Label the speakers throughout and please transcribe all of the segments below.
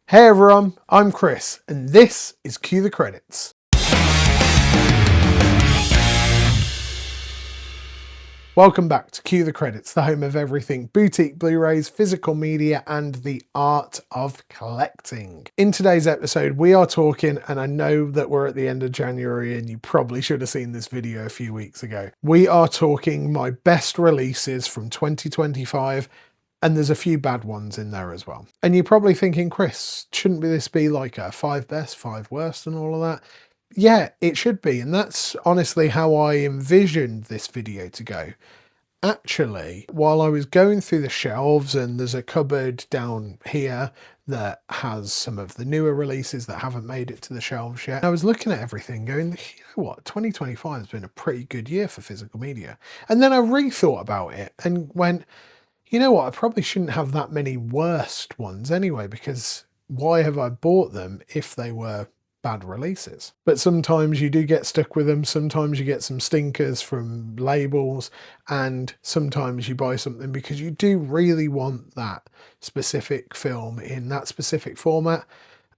Speaker 1: Hey everyone, I'm Chris, and this is Cue the Credits. Welcome back to Cue the Credits, the home of everything boutique Blu-rays, physical media, and the art of collecting. In today's episode, we are talking, and I know that we're at the end of January and you probably should have seen this video a few weeks ago. We are talking my best releases from 2025, and there's a few bad ones in there as well. And you're probably thinking, Chris, shouldn't this be like a 5 best, 5 worst and all of that? Yeah, it should be. And that's honestly how I envisioned this video to go. Actually, while I was going through the shelves, and there's a cupboard down here that has some of the newer releases that haven't made it to the shelves yet, I was looking at everything going, you know what, 2025 has been a pretty good year for physical media. And then I rethought about it and went, you know what, I probably shouldn't have that many worst ones anyway, because why have I bought them if they were bad releases? But sometimes you do get stuck with them, sometimes you get some stinkers from labels, and sometimes you buy something because you do really want that specific film in that specific format,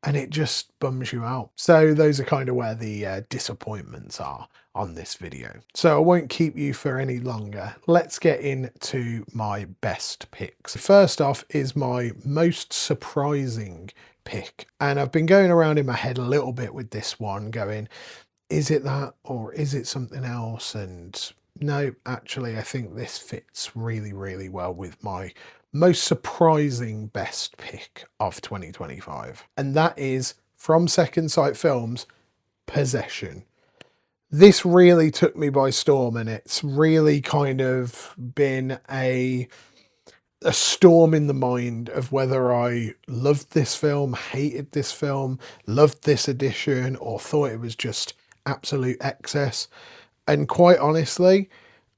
Speaker 1: and it just bums you out. So those are kind of where the disappointments are on this video. So I won't keep you for any longer. Let's get into my best picks. First off is my most surprising pick. And I've been going around in my head a little bit with this one going, is it that or is it something else? And no, actually, I think this fits really, really well with my most surprising best pick of 2025. And that is from Second Sight Films, Possession. This really took me by storm, and it's really kind of been a storm in the mind of whether I loved this film, hated this film, loved this edition, or thought it was just absolute excess. And quite honestly,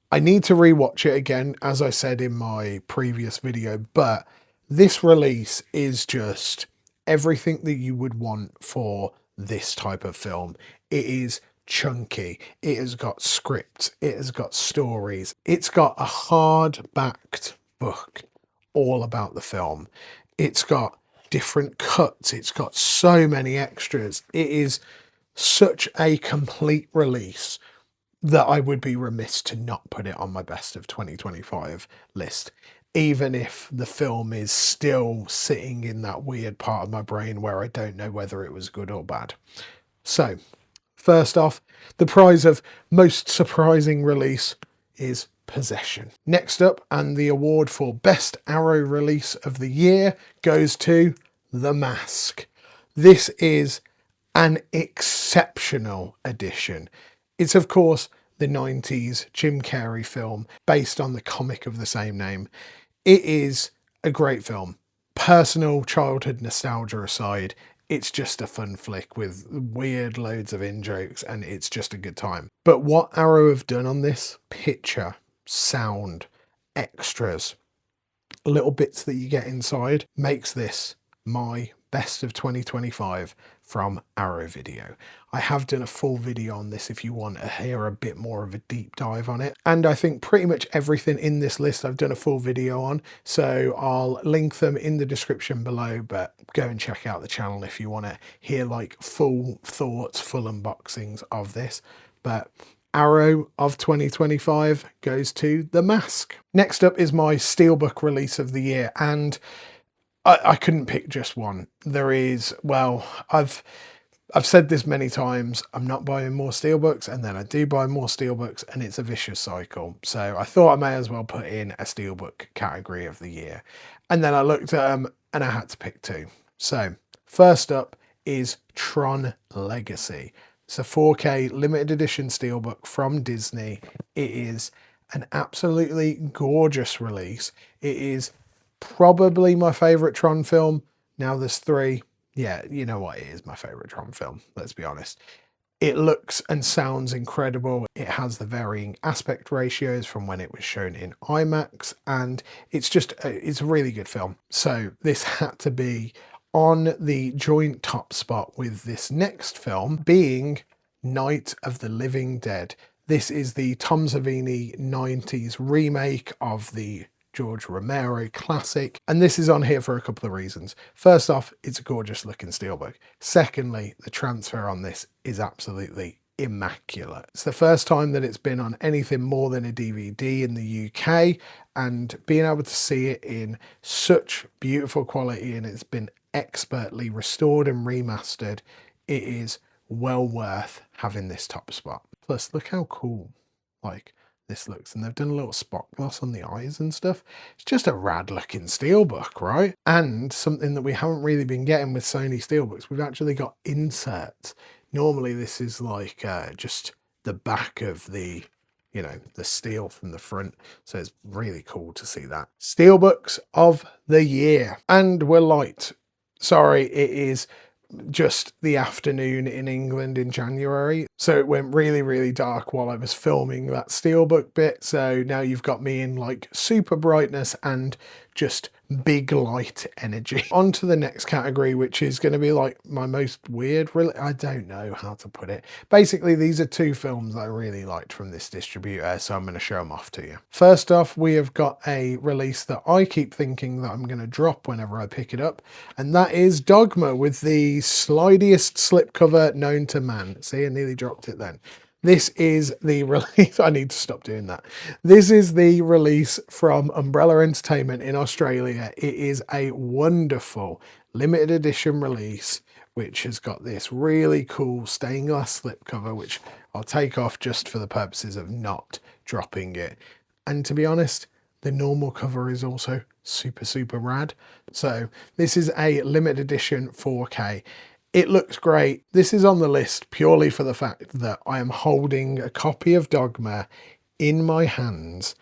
Speaker 1: I need to rewatch it again, as I said in my previous video, but this release is just everything that you would want for this type of film. It is chunky, it has got scripts, it has got stories, it's got a hard-backed book all about the film. It's got different cuts, it's got so many extras. It is such a complete release that I would be remiss to not put it on my best of 2025 list, even if the film is still sitting in that weird part of my brain where I don't know whether it was good or bad. So, first off, the prize of most surprising release is Possession. Next up, and the award for best Arrow release of the year goes to The Mask. This is an exceptional edition. It's of course the 90s Jim Carrey film based on the comic of the same name. It is a great film. Personal childhood nostalgia aside, it's just a fun flick with weird loads of in-jokes, and it's just a good time. But what Arrow have done on this, picture, sound, extras, little bits that you get inside, makes this my best of 2025 from Arrow Video. I have done a full video on this if you want to hear a bit more of a deep dive on it. And I think pretty much everything in this list I've done a full video on, so I'll link them in the description below, but go and check out the channel if you want to hear like full thoughts, full unboxings of this. But Arrow of 2025 goes to The Mask. Next up is my Steelbook release of the year, and I couldn't pick just one. There is, well, I've said this many times, I'm not buying more Steelbooks, and then I do buy more Steelbooks, and it's a vicious cycle. So I thought I may as well put in a Steelbook category of the year. And then I looked at them and I had to pick two. So first up is Tron Legacy. It's a 4K limited edition Steelbook from Disney. It is an absolutely gorgeous release. It is probably my favorite Tron film. Now there's three. Yeah, you know what, it is my favorite Tron film, let's be honest. It looks and sounds incredible. It has the varying aspect ratios from when it was shown in IMAX, and it's a really good film. So this had to be on the joint top spot with this next film being Night of the Living Dead. This is the Tom Savini 90s remake of the George Romero classic. And this is on here for a couple of reasons. First off, it's a gorgeous looking steelbook. Secondly, the transfer on this is absolutely immaculate. It's the first time that it's been on anything more than a DVD in the UK, and being able to see it in such beautiful quality, and it's been expertly restored and remastered, it is well worth having this top spot. Plus, look how cool like this looks, and they've done a little spot gloss on the eyes and stuff. It's just a rad looking steelbook, right? And something that we haven't really been getting with Sony steelbooks, we've actually got inserts. Normally this is like just the back of the, you know, the steel from the front. So it's really cool to see that. Steelbooks of the year. And we're light. Sorry, it is just the afternoon in England in January. So it went really, really dark while I was filming that steelbook bit. So now you've got me in like super brightness and just big light energy. On to the next category, which is going to be like my most weird, really, I don't know how to put it. Basically, these are two films I really liked from this distributor, so I'm going to show them off to you. First off, we have got a release that I keep thinking that I'm going to drop whenever I pick it up, and that is Dogma with the slidiest slipcover known to man. See, I nearly dropped it then. This is the release, I need to stop doing that. This is the release from Umbrella Entertainment in Australia. It is a wonderful limited edition release, which has got this really cool stained glass slipcover, which I'll take off just for the purposes of not dropping it. And to be honest, the normal cover is also super, super rad. So this is a limited edition 4K. It looks great. This is on the list purely for the fact that I am holding a copy of Dogma in my hands.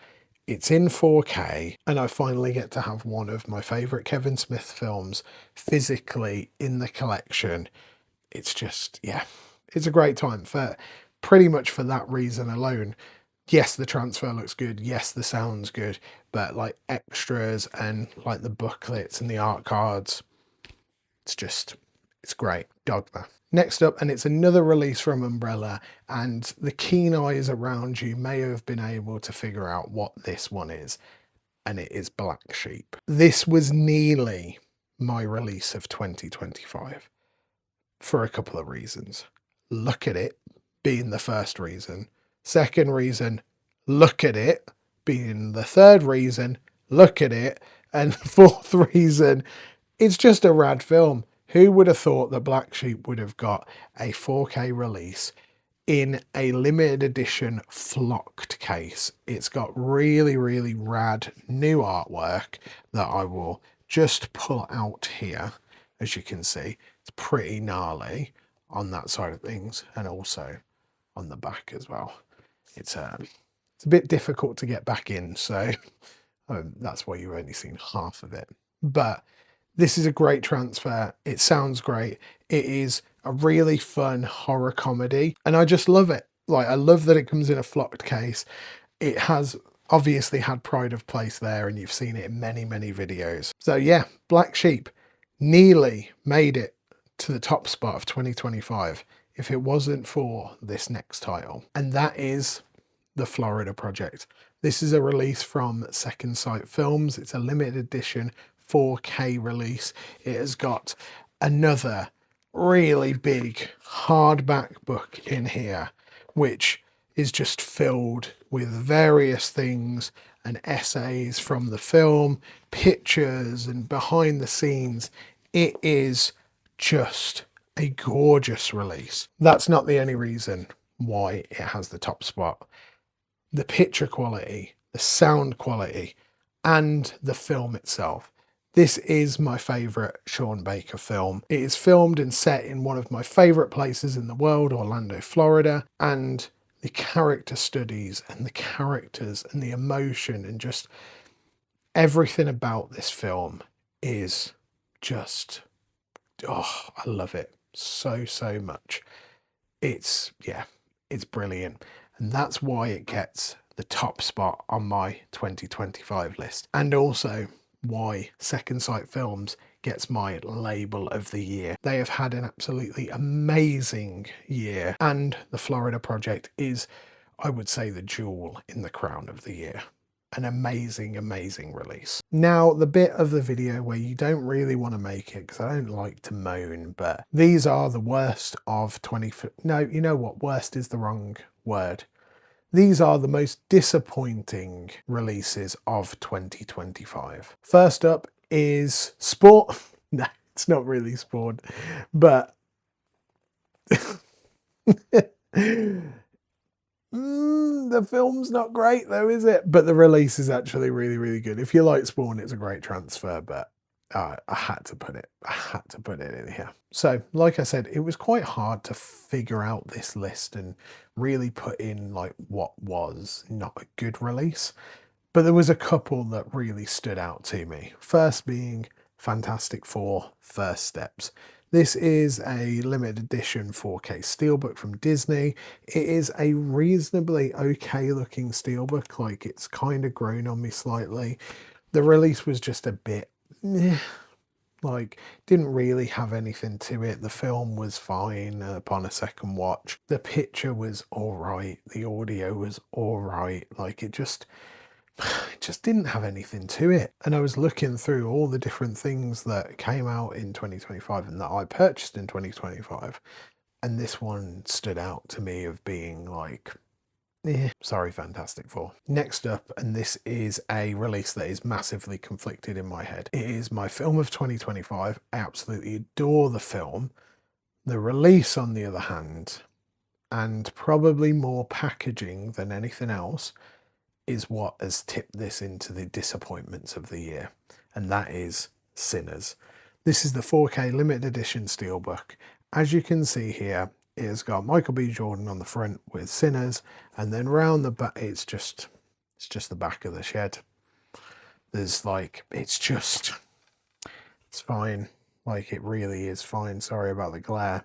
Speaker 1: It's in 4K, and I finally get to have one of my favourite Kevin Smith films physically in the collection. It's just, yeah, it's a great time for pretty much for that reason alone. Yes, the transfer looks good. Yes, the sound's good, but like extras and like the booklets and the art cards, it's great. Dogma. Next up, and it's another release from Umbrella, and the keen eyes around you may have been able to figure out what this one is, and it is Black Sheep. This was nearly my release of 2025 for a couple of reasons. Look at it being the first reason. Second reason, look at it being the third reason, look at it. And the fourth reason, it's just a rad film. Who would have thought that Black Sheep would have got a 4K release in a limited edition flocked case? It's got really, really rad new artwork that I will just pull out here. As you can see, it's pretty gnarly on that side of things, and also on the back as well. It's a bit difficult to get back in, so that's why you've only seen half of it. But this is a great transfer. It sounds great. It is a really fun horror comedy, and I just love it. Like, I love that it comes in a flocked case. It has obviously had pride of place there, and you've seen it in many, many videos. So yeah, Black Sheep nearly made it to the top spot of 2025 if it wasn't for this next title, and that is The Florida Project. This is a release from Second Sight Films. It's a limited edition 4K release. It has got another really big hardback book in here, which is just filled with various things and essays from the film, pictures and behind the scenes. It is just a gorgeous release. That's not the only reason why it has the top spot. The picture quality, the sound quality, and the film itself. This is my favourite Sean Baker film. It is filmed and set in one of my favourite places in the world, Orlando, Florida, and the character studies and the characters and the emotion and just everything about this film is just, oh, I love it so, so much. It's brilliant. And that's why it gets the top spot on my 2025 list. And also why Second Sight Films gets my label of the year. They have had an absolutely amazing year, and The Florida Project is, I would say, the jewel in the crown of the year. an amazing, amazing release. Now, the bit of the video where you don't really want to make it, because I don't like to moan, but these are the worst of no, you know what? Worst is the wrong word. These are the most disappointing releases of 2025. First up is Sport. No, it's not really Sport, but the film's not great though, is it? But the release is actually really, really good. If you like Spawn, it's a great transfer, but I had to put it in here. So, like I said, it was quite hard to figure out this list and really put in like what was not a good release. But there was a couple that really stood out to me. First being Fantastic Four: First Steps. This is a limited edition 4K Steelbook from Disney. It is a reasonably okay looking Steelbook, like it's kind of grown on me slightly. The release was just a bit, like didn't really have anything to it. The film was fine upon a second watch. The picture was all right. The audio was all right. Like it just didn't have anything to it. And I was looking through all the different things that came out in 2025 and that I purchased in 2025. And this one stood out to me of being like, sorry, Fantastic Four. Next up, and this is a release that is massively conflicted in my head. It is my film of 2025. I absolutely adore the film. The release, on the other hand, and probably more packaging than anything else, is what has tipped this into the disappointments of the year, and that is Sinners. This is the 4K limited edition Steelbook. As you can see here, it has got Michael B. Jordan on the front with Sinners, and then round the back, it's just the back of the shed. There's like, it's fine. Like it really is fine. Sorry about the glare.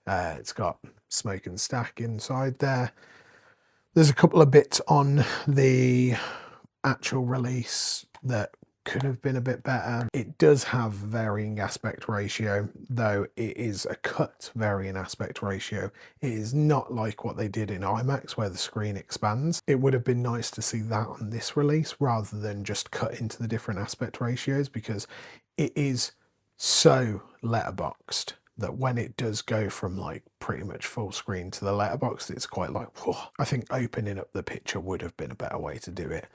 Speaker 1: It's got smoke and stack inside there. There's a couple of bits on the actual release that could have been a bit better. It does have varying aspect ratio, though it is a cut varying aspect ratio. It is not like what they did in IMAX where the screen expands. It would have been nice to see that on this release rather than just cut into the different aspect ratios, because it is so letterboxed that when it does go from like pretty much full screen to the letterbox, it's quite like, whoa. I think opening up the picture would have been a better way to do it.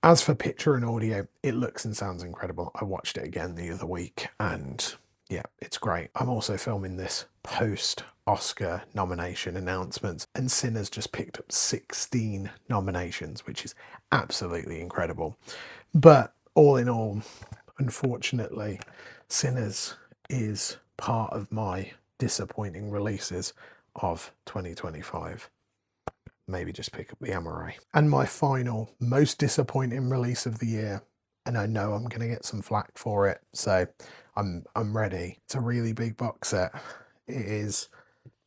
Speaker 1: As for picture and audio, it looks and sounds incredible. I watched it again the other week and yeah, it's great. I'm also filming this post-Oscar nomination announcements, and Sinners just picked up 16 nominations, which is absolutely incredible. But all in all, unfortunately, Sinners is part of my disappointing releases of 2025. Maybe just pick up the Amaray. And my final, most disappointing release of the year, and I know I'm going to get some flack for it, so I'm ready. It's a really big box set. It is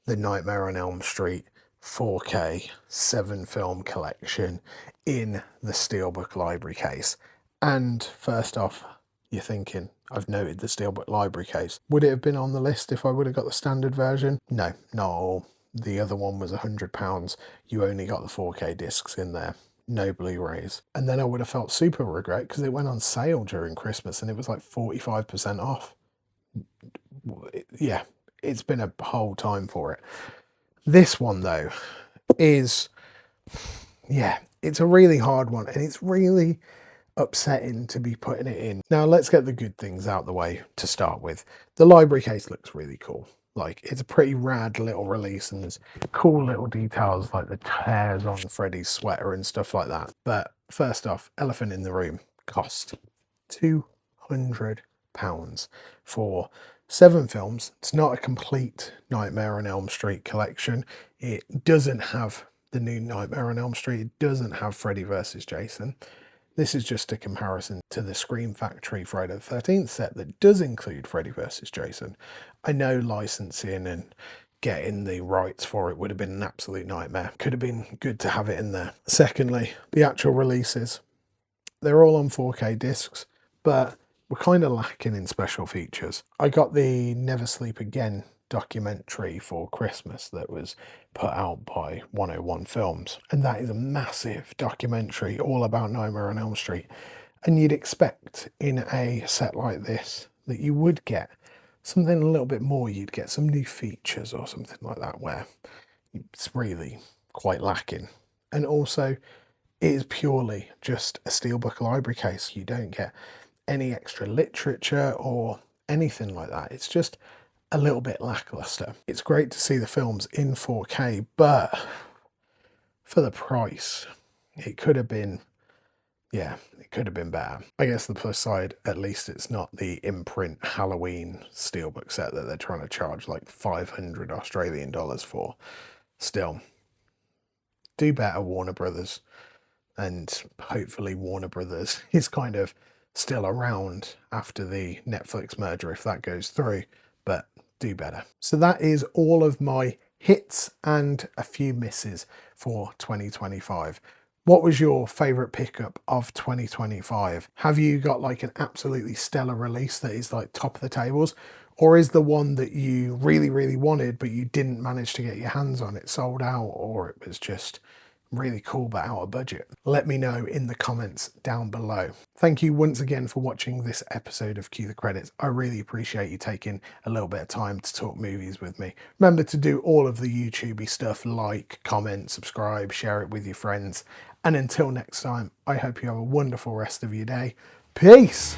Speaker 1: the Nightmare on Elm Street 4K 7-film collection in the Steelbook library case. And first off, you're thinking, I've noted the Steelbook library case. Would it have been on the list if I would have got the standard version? No, not at all. The other one was £100. You only got the 4K discs in there, no Blu-rays. And then I would have felt super regret because it went on sale during Christmas and it was like 45% off. Yeah, it's been a whole time for it. This one though is, yeah, it's a really hard one, and it's really upsetting to be putting it in. Now let's get the good things out the way to start with. The library case looks really cool. Like it's a pretty rad little release, and there's cool little details like the tears on Freddy's sweater and stuff like that. But first off, elephant in the room, cost £200 for 7 films. It's not a complete Nightmare on Elm Street collection. It doesn't have the new Nightmare on Elm Street. It doesn't have Freddy vs. Jason. This is just a comparison to the Scream Factory Friday the 13th set that does include Freddy vs. Jason. I know licensing and getting the rights for it would have been an absolute nightmare. Could have been good to have it in there. Secondly, the actual releases. They're all on 4K discs, but we're kind of lacking in special features. I got the Never Sleep Again documentary for Christmas that was put out by 101 Films. And that is a massive documentary all about Nightmare on Elm Street. And you'd expect in a set like this that you would get something a little bit more. You'd get some new features or something like that, where it's really quite lacking. And also, it is purely just a Steelbook library case. You don't get any extra literature or anything like that. It's just a little bit lackluster. It's great to see the films in 4K, but for the price, it could have been, yeah, it could have been better. I guess the plus side, at least it's not the imprint Halloween Steelbook set that they're trying to charge like 500 Australian dollars for. Still, do better, Warner Brothers. And hopefully Warner Brothers is kind of still around after the Netflix merger if that goes through, but do better. So that is all of my hits and a few misses for 2025. What was your favourite pickup of 2025? Have you got like an absolutely stellar release that is like top of the tables? Or is the one that you really, really wanted but you didn't manage to get your hands on, it sold out, or it was just really cool but out of budget? Let me know in the comments down below. Thank you once again for watching this episode of Cue the Credits. I really appreciate you taking a little bit of time to talk movies with me. Remember to do all of the YouTubey stuff, like, comment, subscribe, share it with your friends. And until next time, I hope you have a wonderful rest of your day. Peace!